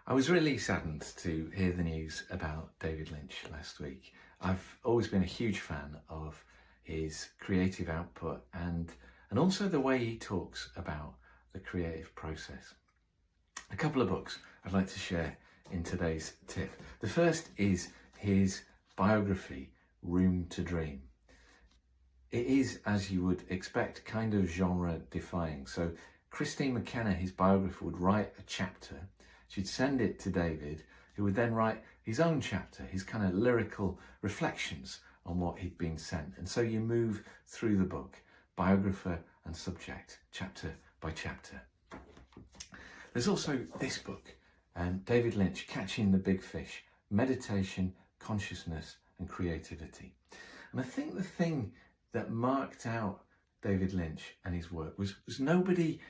I was really saddened to hear the news about David Lynch last week. I've always been a huge fan of his creative output and also the way he talks about the creative process. A couple of books I'd like to share in today's tip. The first is his biography, Room to Dream. It is, as you would expect, kind of genre defying. So Christine McKenna, his biographer, would write a chapter. She'd send it to David, who would then write his own chapter, his kind of lyrical reflections on what he'd been sent. And so you move through the book, biographer and subject, chapter by chapter. There's also this book, David Lynch, Catching the Big Fish, Meditation, Consciousness and Creativity. And I think the thing that marked out David Lynch and his work was nobody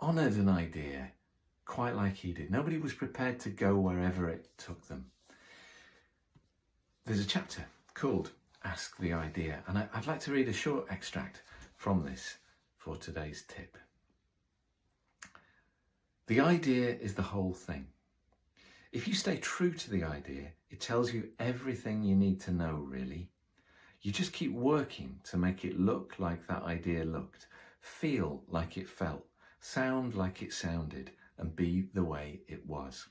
honoured an idea quite like he did. Nobody was prepared to go wherever it took them. There's a chapter called Ask the Idea, and I'd like to read a short extract from this for today's tip. The idea is the whole thing. If you stay true to the idea, it tells you everything you need to know, really. You just keep working to make it look like that idea looked, feel like it felt, sound like it sounded, and be the way it was.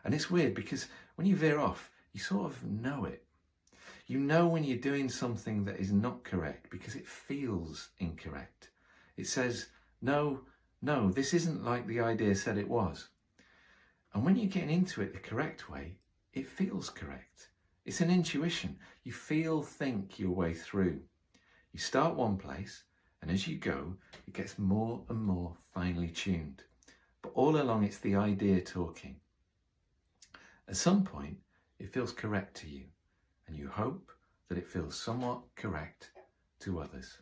And it's weird because when you veer off, you sort of know it. You know when you're doing something that is not correct because it feels incorrect. It says, no, this isn't like the idea said it was. And when you're getting into it the correct way, it feels correct. It's an intuition. You think your way through. You start one place, and as you go, it gets more and more finely tuned. But all along, it's the idea talking. At some point, it feels correct to you, and you hope that it feels somewhat correct to others.